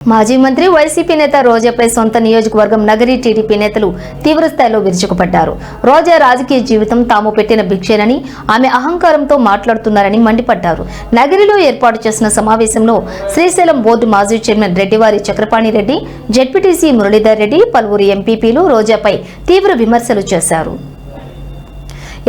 మాజీ మంత్రి వైసీపీ నేత రోజాపై సొంత నియోజకవర్గం నగరి టీడీపీ నేతలు తీవ్రస్థాయిలో విరుచుకుపడ్డారు. రోజా రాజకీయ జీవితం తాము పెట్టిన భిక్షేనని, ఆమె అహంకారంతో మాట్లాడుతున్నారని మండిపడ్డారు. నగరిలో ఏర్పాటు చేసిన సమావేశంలో శ్రీశైలం బోర్డు మాజీ చైర్మన్ రెడ్డివారి చక్రపాణి రెడ్డి, జెడ్పీటీసీ మురళీధర్ రెడ్డి, పలువురు ఎంపీపీలు రోజాపై తీవ్ర విమర్శలు చేశారు.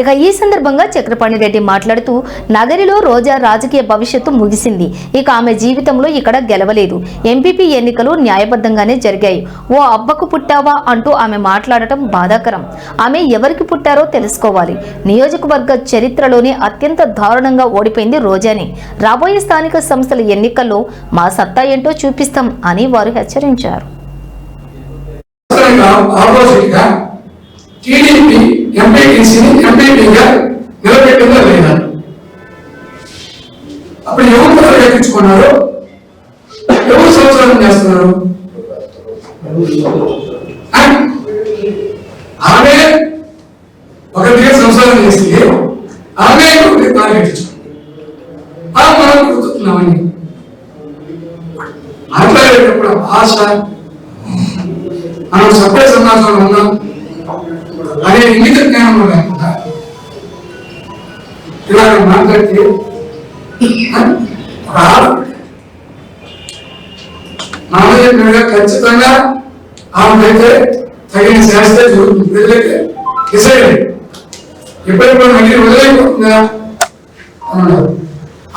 ఇక ఈ సందర్భంగా చక్రపాణి రెడ్డి మాట్లాడుతూ, నగరిలో రోజా రాజకీయ భవిష్యత్తు ముగిసింది. ఇక ఆమె జీవితంలో ఇక్కడ గెలవలేదు. ఎంపీపీ ఎన్నికలు న్యాయబద్ధంగానే జరిగాయి. ఓ అబ్బకు పుట్టావా అంటూ ఆమె మాట్లాడటం బాధాకరం. ఆమె ఎవరికి పుట్టారో తెలుసుకోవాలి. నియోజకవర్గ చరిత్రలోనే అత్యంత దారుణంగా ఓడిపోయింది రోజానే. రాబోయే స్థానిక సంస్థల ఎన్నికల్లో మా సత్తా ఏంటో చూపిస్తాం అని వారు హెచ్చరించారు. టీడీపీ ఎంపీటీసీని ఎంపీపీగా నిలబెట్టిందో లేదా? అప్పుడు ఎవరు ప్రవేశించుకున్నారు? ఎవరు సంసారం చేస్తున్నారు? ఆమె ఒకటిగా సంసారం చేసి ఆమె ప్రవేశించుకుంది. మనం గుర్తున్నామని మాట్లాడేటప్పుడు ఆశ, మనం సభ్య సమాజంలో ఉన్నాం అనే ఇంగిత జ్ఞానంలో లేకుండా ఇలాగ మాట్లాడితే మామూలుగా ఖచ్చితంగా ఆమెకైతే తగిన శాస్త్ర జరుగుతుంది. ప్రజలైతే డిసైడ్ ఎప్పుడెప్పుడు నగిరి వదిలేకపోతుందా అన్నారు.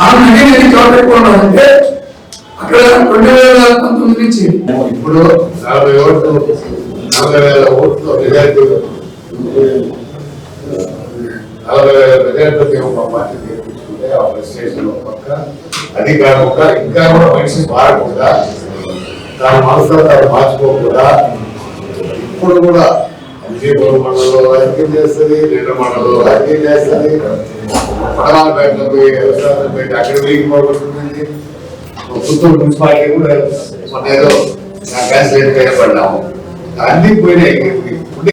ఆమె నగిరి కాపాడుకోవాలంటే అక్కడ 2019 నుంచి ఇప్పుడు 40,000 ఓట్లు మెజారిటీ 40,000 మెజారిటీ ఒక పార్టీ తెప్పించుకుంటే ఆ ప్రెస్టేషన్ పక్క అధికారం ఇంకా కూడా మనిషి మారకుండా తాను మనసులో తాను మార్చుకోకుండా ఇప్పుడు కూడా విజయపురం మండలంలో రాజకీయం చేస్తుంది, రెండు మండలంలో రాజకీయం చేస్తుంది, పడవాలపేటలో పోయి వ్యవసాయం పెట్టి అక్కడ వీరికి పోగొట్టుకుంటుంది. పుత్తూరు మున్సిపాలిటీ కూడా ఏదో క్యాన్సిలేట్ చేయబడ్డాము. అన్ని పోయినాయి.